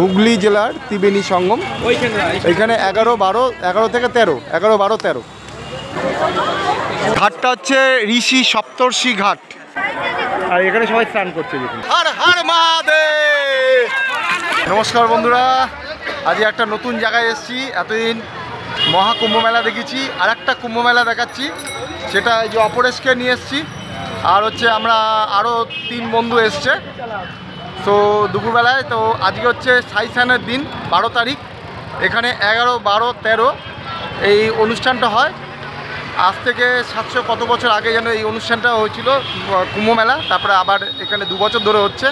হুগলি জেলার ত্রিবেণী সঙ্গম। এখানে 11 থেকে 13 ঘাটটা হচ্ছে ঋষি সপ্তর্ষি ঘাট, আর এখানে সবাই স্নান করছে। হর হর মহাদেব। নমস্কার বন্ধুরা, আজ একটা নতুন জায়গায় এসেছি। এতদিন মহাকুম্ভ মেলা দেখেছি, আর একটা কুম্ভ মেলা দেখাচ্ছি, সেটা এই যে অপরেশকে নিয়ে এসেছি। আর হচ্ছে আমরা আরও 3 বন্ধু এসছে। তো দুপুরবেলায় তো আজকে হচ্ছে সাইসানের দিন, 12 তারিখ। এখানে 11, 12, 13 এই অনুষ্ঠানটা হয়। আজ থেকে 700 কত বছর আগে যেন এই অনুষ্ঠানটা হয়েছিল কুম্ভ মেলা, তারপরে আবার এখানে 2 বছর ধরে হচ্ছে।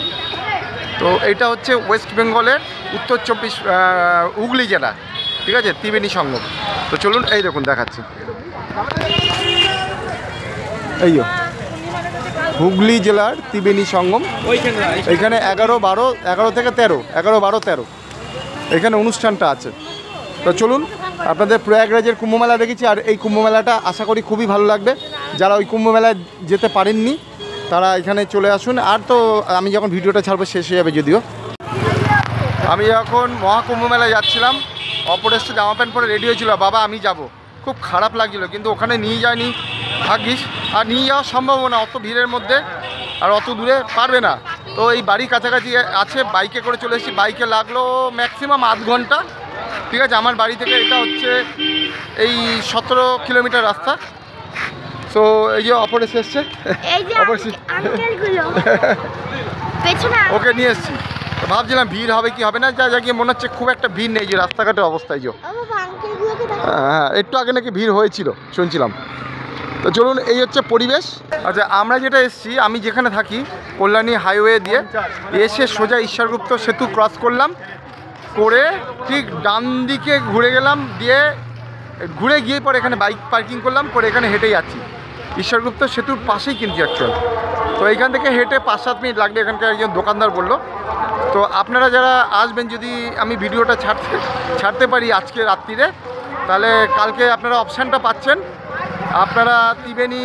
তো এইটা হচ্ছে ওয়েস্ট বেঙ্গলের উত্তর 24 হুগলি জেলা, ঠিক আছে, ত্রিবেণী সঙ্গম। তো চলুন, এই দেখুন দেখাচ্ছি। এই হুগলি জেলার ত্রিবেণী সঙ্গম। এখানে 11 থেকে 13 এখানে অনুষ্ঠানটা আছে। তো চলুন, আপনাদের প্রয়াগরাজের কুম্ভ মেলা দেখেছি, আর এই কুম্ভ মেলাটা আশা করি খুবই ভালো লাগবে। যারা ওই কুম্ভ মেলায় যেতে পারেননি তারা এখানে চলে আসুন। আর তো আমি যখন ভিডিওটা ছাড়বো শেষ হয়ে যাবে যদিও। আমি যখন মহাকুম্ভ মেলায় যাচ্ছিলাম, অপরেশটা জামা প্যান্ট পরে রেডি হয়েছিল, বাবা আমি যাব, খুব খারাপ লাগছিলো, কিন্তু ওখানে নিয়ে যায়নি ভাগ্যিস। আর নিয়ে যাওয়া সম্ভব না অত ভিড়ের মধ্যে, আর অত দূরে পারবে না। তো এই বাড়ির কাছাকাছি আছে, বাইকে করে চলে এসেছি। বাইকে লাগলো ম্যাক্সিমাম আধ ঘন্টা, ঠিক আছে। আমার বাড়ি থেকে এটা হচ্ছে এই 17 কিলোমিটার রাস্তা। তো এই যে অপরেশ এসছে, ওকে নিয়ে এসেছি। ভাবছিলাম ভিড় হবে কি হবে না, যা গিয়ে মনে হচ্ছে খুব একটা ভিড় নেই, যে রাস্তাঘাটের অবস্থায়। হ্যাঁ, একটু আগে নাকি ভিড় হয়েছিল শুনছিলাম। তো চলুন, এই হচ্ছে পরিবেশ। আচ্ছা, আমরা যেটা এসেছি, আমি যেখানে থাকি কল্যাণী হাইওয়ে দিয়ে এসে সোজা ঈশ্বরগুপ্ত সেতু ক্রস করলাম, করে ঠিক ডান দিকে ঘুরে গেলাম, দিয়ে ঘুরে গিয়ে পরে এখানে বাইক পার্কিং করলাম, করে এখানে হেঁটে যাচ্ছি। ঈশ্বরগুপ্ত সেতুর পাশেই কিন্তু অ্যাকচুয়াল। তো এইখান থেকে হেঁটে 5-7 মিনিট লাগবে, এখানকার একজন দোকানদার বললো। তো আপনারা যারা আসবেন, যদি আমি ভিডিওটা ছাড়তে পারি আজকে রাত্রিরে, তাহলে কালকে আপনারা অপশানটা পাচ্ছেন। আপনারা ত্রিবেণী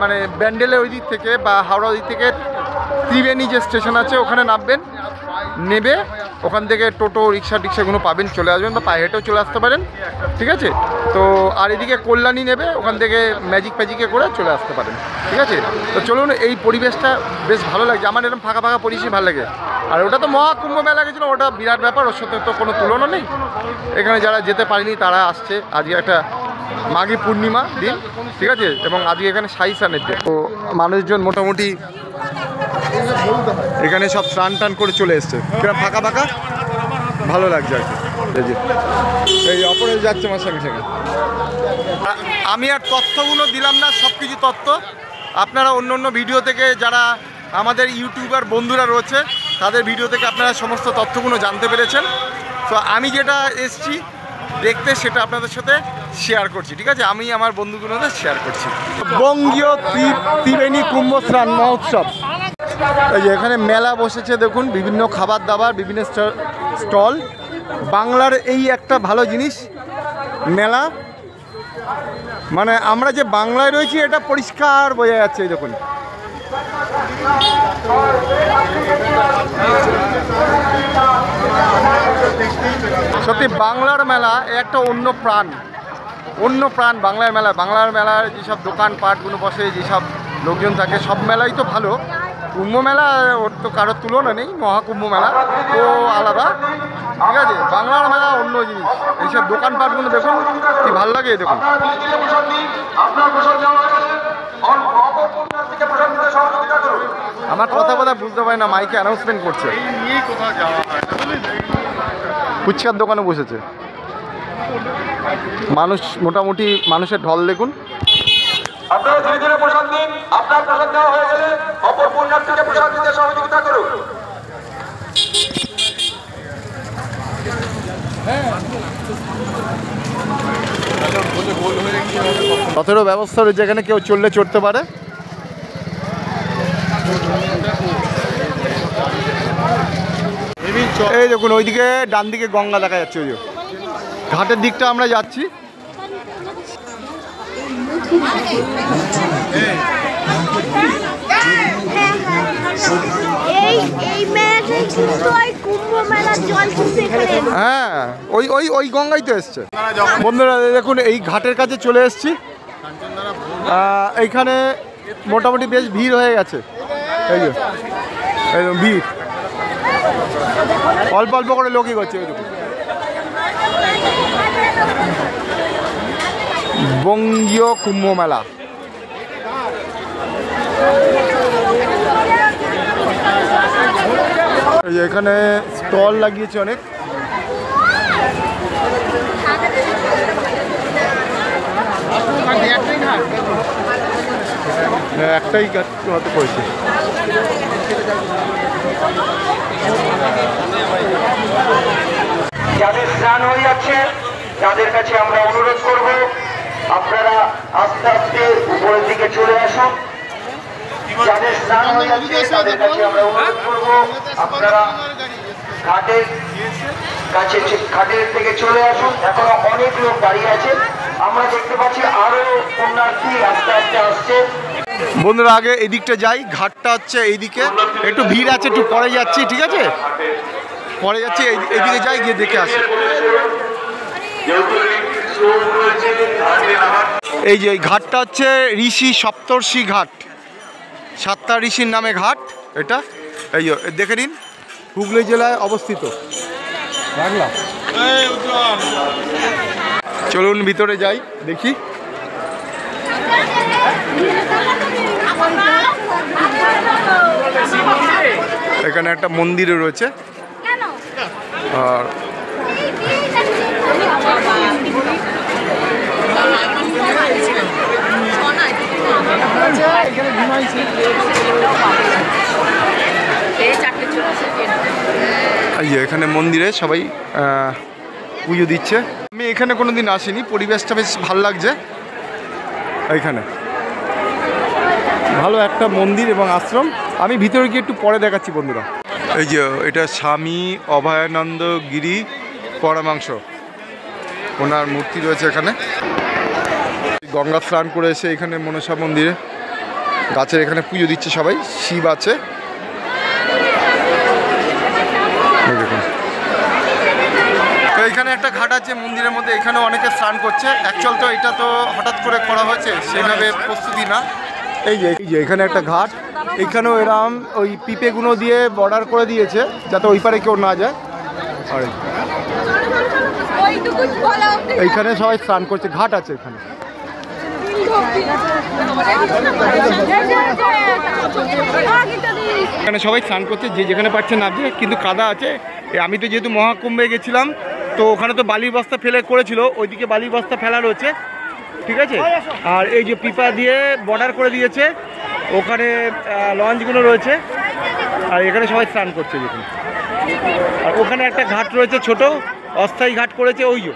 মানে ব্যান্ডেলের ওই দিক থেকে বা হাওড়া ওই দিক থেকে ত্রিবেণী যে স্টেশন আছে ওখানে নামবেন, নেবে ওখান থেকে টোটো রিক্সাগুলো পাবেন, চলে আসবেন, বা পায়ে হেঁটেও চলে আসতে পারেন, ঠিক আছে। তো আর এদিকে কল্যাণী নেবে, ওখান থেকে ম্যাজিকে করে চলে আসতে পারেন, ঠিক আছে। তো চলুন, এই পরিবেশটা বেশ ভালো লাগছে আমার, এরকম ফাঁকা পরিবেশ ভালো লাগে। আর ওটা তো মহাকুম্ভ মেলা গেছিলো, ওটা বিরাট ব্যাপার, ওর সাথে তো কোনো তুলনা নেই। এখানে যারা যেতে পারেনি তারা আসছে। আজকে একটা মাঘী পূর্ণিমা দিন, ঠিক আছে, এবং আজকে এখানে সাইসানের দিন। তো মানুষজন মোটামুটি এখানে সব স্নান টান করে চলে এসছে, ফাঁকা ভালো লাগছে আর কি। এই অপরেশ যাচ্ছে আমার সঙ্গে সঙ্গে। আমি আর তথ্যগুলো দিলাম না, সব কিছু তথ্য আপনারা অন্য ভিডিও থেকে, যারা আমাদের ইউটিউবার বন্ধুরা রয়েছে তাদের ভিডিও থেকে আপনারা সমস্ত তথ্যগুলো জানতে পেরেছেন। তো আমি যেটা এসছি দেখতে, সেটা আপনাদের সাথে শেয়ার করছি, ঠিক আছে। আমি আমার বন্ধুগুলোদের শেয়ার করছি। বঙ্গীয় ত্রিবেণী কুম্ভ স্নান মহোৎসব। এই যে এখানে মেলা বসেছে দেখুন, বিভিন্ন খাবার দাবার, বিভিন্ন স্টল। বাংলার এই একটা ভালো জিনিস মেলা, মানে আমরা যে বাংলায় রয়েছি এটা পরিষ্কার বোঝা যাচ্ছে। এই দেখুন, সত্যি বাংলার মেলা একটা অন্য প্রাণ বাংলার মেলার যেসব দোকানপাটগুলো বসে, যেসব লোকজন থাকে, সব মেলাই তো ভালো। কুম্ভ মেলা ওর তো কারোর তুলনা নেই, মহাকুম্ভ মেলা ও আলাদা, ঠিক আছে। বাংলার মেলা অন্য জিনিস। এইসব দোকানপাটগুলো দেখুন কি ভালো লাগে। দেখুন, আমার কথা বুঝতে পারি না, মাইকে অ্যানাউন্সমেন্ট করছে। ফুচকার দোকানে বসেছে মানুষ, মোটামুটি মানুষের ঢল দেখুন। আপনারা ধীরে ধীরে প্রসাদ দিন। আপনার প্রসাদ দেওয়া হয়ে গেলে অপর পুণ্যার্থীকে প্রসাদ দিতে সহযোগিতা করুন। পথেরও ব্যবস্থা রয়েছে, যেখানে কেউ চড়তে পারে। এই দেখুন, ওইদিকে ডান দিকে গঙ্গা দেখা যাচ্ছে, ওই ঘাটের দিকটা আমরা যাচ্ছি। এই মেলাটা হ্যাঁ ওই ওই ওই গঙ্গাই তো এসছে। বন্ধুরা দেখুন এই ঘাটের কাছে চলে এসেছি, এইখানে মোটামুটি বেশ ভিড় হয়ে গেছে, এই যে একদম ভিড়, অল্প অল্প করে লোকই করছে। ওই দেখুন বঙ্গীয় কুম্ভ মেলা। এই যে এখানে স্টল লাগিয়েছে অনেক, একটাই হাতে পড়েছে। যাদের স্নান হয়ে যাচ্ছে তাদের কাছে আমরা অনুরোধ করব আপনারা আস্তে আস্তে উপরের দিকে চলে আসুন। যাদের স্নান হয়ে যাচ্ছে তাদের কাছে আমরা অনুরোধ করব আপনারা ঘাটের কাছে ঘাটের থেকে চলে আসুন। এখনো অনেক লোক দাঁড়িয়ে আছে, আমরা দেখতে পাচ্ছি আরো পুণ্যার্থী আস্তে আস্তে আসছে। বন্ধুরা আগে এদিকটা যাই, ঘাটটা হচ্ছে এইদিকে, একটু ভিড় আছে, একটু পরে যাচ্ছি, ঠিক আছে পরে যাচ্ছি, এইদিকে যাই, গিয়ে দেখে আসি। এই যে এই ঘাটটা হচ্ছে ঋষি সপ্তর্ষি ঘাট, 7টা ঋষির নামে ঘাট এটা। এই যে দেখে নিন, হুগলি জেলায় অবস্থিত। রাখলাম, চলুন ভিতরে যাই দেখি। এখানে একটা মন্দিরও রয়েছে, আর এখানে মন্দিরে সবাই পুজো দিচ্ছে। আমি এখানে কোনোদিন আসিনি, পরিবেশটা বেশ ভালো লাগছে। এইখানে ভালো একটা মন্দির এবং আশ্রম। আমি ভিতরে গিয়ে একটু পরে দেখাচ্ছি বন্ধুরা। এই যে এটা স্বামী অভয়ানন্দ গিরি পরমাংশ, ওনার মূর্তি রয়েছে এখানে। গঙ্গা স্নান করে এসে এখানে মনসা মন্দিরে গাছের এখানে পুজো দিচ্ছে সবাই, শিব আছে দেখুন। তো এখানে একটা ঘাট আছে মন্দিরের মধ্যে, এখানে অনেকে স্নান করছে। অ্যাকচুয়াল তো এটা তো হঠাৎ করে করা হয়েছে, সেইভাবে প্রস্তুতি না। এই যে এখানে একটা ঘাট, এখানেও এরম ওই পিপেগুলো দিয়ে বর্ডার করে দিয়েছে যাতে ওই পারে কেউ না যায়। আর এইখানে সবাই স্নান করছে, ঘাট আছে এখানে। এখানে সবাই স্নান করছে, যে যেখানে পাচ্ছে নামছে, কিন্তু কাদা আছে। আমি তো যেহেতু মহাকুম্ভে গেছিলাম, তো ওখানে তো বালির বস্তা ফেলে করেছিল, ওইদিকে বালির বস্তা ফেলা রয়েছে, ঠিক আছে। আর এই যে পিপা দিয়ে বর্ডার করে দিয়েছে, ওখানে লঞ্চগুলো রয়েছে, আর এখানে সবাই স্নান করছে দেখুন। আর ওখানে একটা ঘাট রয়েছে ছোট, অস্থায়ী ঘাট করেছে ওই যে।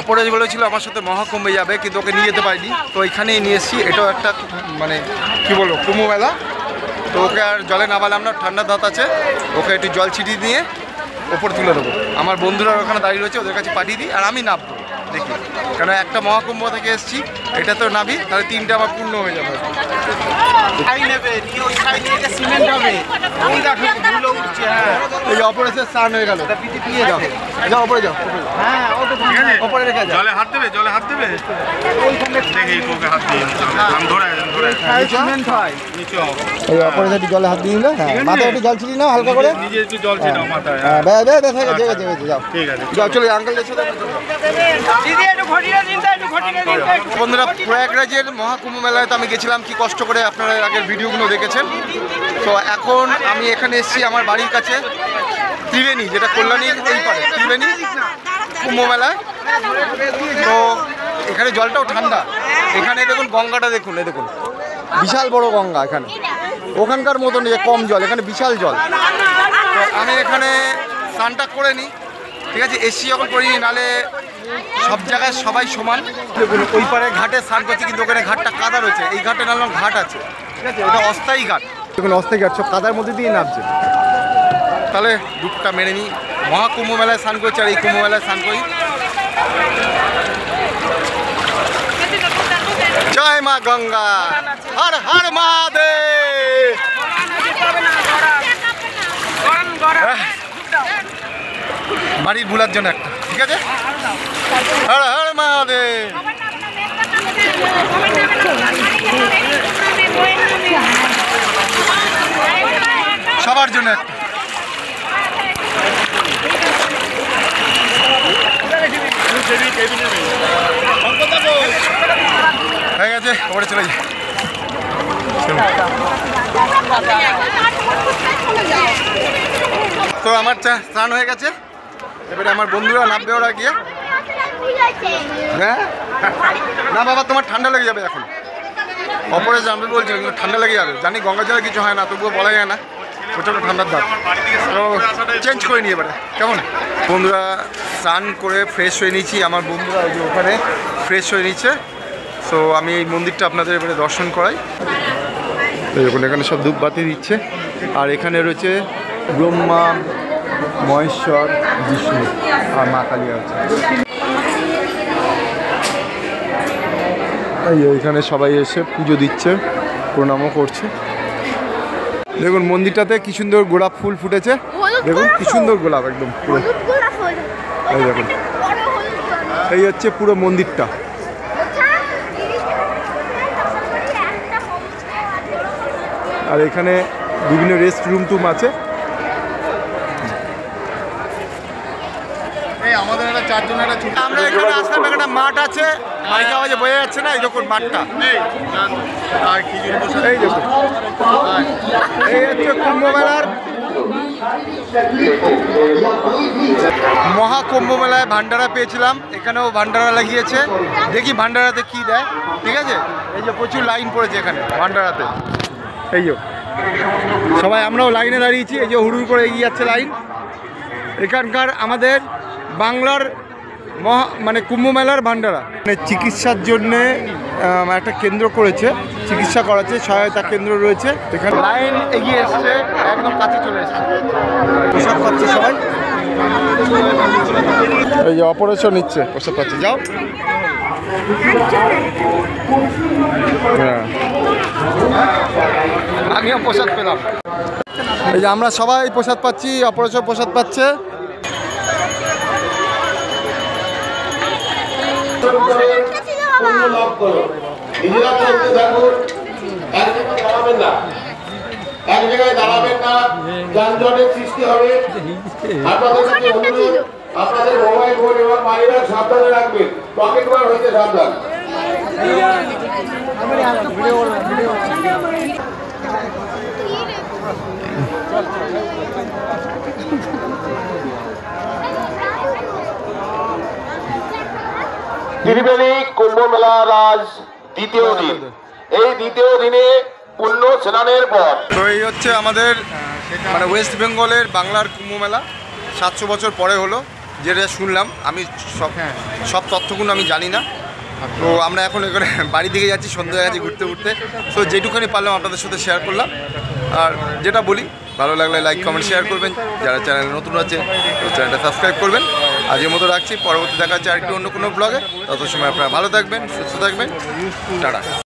অপরাজ বলেছিল আমার সাথে মহাকুম্ভে যাবে, কিন্তু ওকে নিয়ে যেতে পারিনি, তো এখানেই নিয়ে এসেছি। এটাও একটা মানে কী বলবো কুম্ভ মেলা। তো ওকে আর জলে নামালাম না, ঠান্ডা দাঁত আছে, ওকে একটু জল ছিটিয়ে দিয়ে ওপর তুলে দেবো। আমার বন্ধুরা ওখানে দাঁড়িয়ে রয়েছে, ওদের কাছে পাঠিয়ে দিই, আর আমি নামবো দেখি, কারণ একটা মহাকুম্ভ থেকে এসেছি, এটা তো নাবি, তাহলে 3টা আমার পূর্ণ হয়ে যাবে। এই যে অপারেশন স্নান হয়ে গেল, নিয়ে যাও, যাও ওপরে যাও, ওপরে রেখে যাও। জলে হাত দেবে, জলে হাত দেবে, দেখি তোকে হাত দিয়ে এই অপারেশন জলে হাত দিয়ে নিলে, হ্যাঁ মাথায় একটু জল ছিটিয়ে নাও হালকা করে, নিজে একটু জল ছিটাও মাথায়। হ্যাঁ যাও ঠিক আছে, যাও, চলো আঙ্কেলদের সাথে। বন্ধুরা প্রয়াগরাজের মহাকুম্ভ মেলায় তো আমি গেছিলাম, কি কষ্ট করে, আপনারা আগের ভিডিওগুলো দেখেছেন। তো এখন আমি এখানে এসেছি আমার বাড়ির কাছে ত্রিবেণী, যেটা কল্যাণীর এই পারে ত্রিবেণী কুম্ভ মেলায়। তো এখানে জলটাও ঠান্ডা। এখানে দেখুন গঙ্গাটা দেখুন, এই দেখুন বিশাল বড় গঙ্গা। এখানে ওখানকার মতন যে কম জল, এখানে বিশাল জল। তো আমি এখানে স্নানটা করে নিই, ঠিক আছে, এসি যখন করিনি, নাহলে সব জায়গায় সবাই সমান। দেখুন ওই পারে ঘাটে স্নান করছে, কিন্তু ওখানে ঘাটটা কাদা রয়েছে, এই ঘাটে নামলাম ঘাট আছে, ঠিক আছে, এটা অস্থায়ী ঘাট। দেখুন অস্থায়ী ঘাট, সব কাদার মধ্যে দিয়ে নামছে। তাহলে দুধটা মেনে নিই, মহাকুম্ভ মেলায় স্নান করছি আর এই কুম্ভ মেলায় স্নান করি। জয় মা গঙ্গা, হর হর মহাদেব। বাড়ির ভুলার জন্য একটা, ঠিক আছে? হর হর মহাদেব। সবার জন্য একটা। হয়ে গেছে, ওপরে চলে যাই। তো আমার স্নান হয়ে গেছে, এবারে আমার বন্ধুরা নামবে ওরা গিয়ে। হ্যাঁ না বাবা, তোমার ঠান্ডা লেগে যাবে এখন। অপরে জানবে বলছিল, কিন্তু ঠান্ডা লেগে যাবে। জানি গঙ্গা জলে কিছু হয় না, তবুও বলা যায় না, প্রচণ্ড ঠান্ডার দাম। তো চেঞ্জ করে নিই এবারে, কেমন? বন্ধুরা স্নান করে ফ্রেশ হয়ে নিয়েছি, আমার বন্ধুরা ওই যে ওখানে ফ্রেশ হয়ে নিচ্ছে। সো আমি এই মন্দিরটা আপনাদের এবারে দর্শন করাই। দেখুন এখানে সব ধূপবাতি দিচ্ছে, আর এখানে রয়েছে ব্রহ্মা, মহেশ্বর, বিষ্ণু আর মা কালী আছে। এখানে সবাই এসে পুজো দিচ্ছে, প্রণামও করছে। দেখুন মন্দিরটাতে কি সুন্দর গোলাপ ফুল ফুটেছে, দেখুন কি সুন্দর গোলাপ একদম পুরো। এই দেখুন, এই হচ্ছে পুরো মন্দিরটা। আর এখানে বিভিন্ন রেস্ট রুম টুম আছে। আমাদের একটা 4 জনের একটা ছোট আমরা এখানে আসলাম, একটা মাঠ আছে, মাইক আওয়াজে বোঝা যাচ্ছে না। এই দেখুন মাঠটা, আর খিচুড়ি প্রসাদ। এই দেখুন, এই হচ্ছে কুম্ভ মেলার মহাকুম্ভ মেলায় ভান্ডারা পেয়েছিলাম, এখানেও ভান্ডারা লাগিয়েছে। দেখি ভান্ডারাতে কি দেয়, ঠিক আছে? এই যে প্রচুর লাইন পড়েছে এখানে ভান্ডারাতে। এই যে সবাই আমরাও লাইনে দাঁড়িয়েছি, এই যে হুড়ুর করে এগিয়ে যাচ্ছে লাইন। এখানকার আমাদের বাংলার মানে কুম্ভ মেলার ভান্ডারা, মানে চিকিৎসার জন্যে একটা কেন্দ্র করেছে, চিকিৎসা করাচ্ছে, সহায়তা কেন্দ্র রয়েছে এখানে। লাইন এগিয়ে এসছে, একদম কাছে চলে এসছে, প্রসাদ পাচ্ছে সবাই। এই যে অপারেশন নিচ্ছে, প্রসাদ পাচ্ছে, যাও। হ্যাঁ আমিও প্রসাদ পেলাম। এই যে আমরা সবাই প্রসাদ পাচ্ছি, অপারেশন প্রসাদ পাচ্ছে। এক জায়গায় দাঁড়াবেন না, যানজটের সৃষ্টি হবে। আপনাদের কাছে অনুরোধ, আপনাদের মোবাইল ফোন এবং মানিব্যাগ সাবধানে রাখবেন, পকেট মার হইতে সাবধান। ত্রিবেণী কুম্ভ মেলার আজ দ্বিতীয় দিন। এই দ্বিতীয় দিনে পুণ্য স্নানের পর তো এই হচ্ছে আমাদের মানে ওয়েস্ট বেঙ্গলের বাংলার কুম্ভ মেলা। 700 বছর পরে হলো, যেটা শুনলাম। আমি সব তথ্যগুলো আমি জানি না। তো আমরা এখন এখানে বাড়ি দিকে যাচ্ছি, সন্ধ্যা হয়ে গেছে ঘুরতে ঘুরতে। তো যেটুখানি পারলাম আপনাদের সাথে শেয়ার করলাম। আর যেটা বলি, ভালো লাগলে লাইক কমেন্ট শেয়ার করবেন, যারা চ্যানেলে নতুন আছে চ্যানেলটা সাবস্ক্রাইব করবেন। আজকের মতো রাখছি, পরবর্তী দেখা হচ্ছে আরেকটু অন্য কোনো ব্লগে। তত সময় আপনারা ভালো থাকবেন, সুস্থ থাকবেন, টাটা।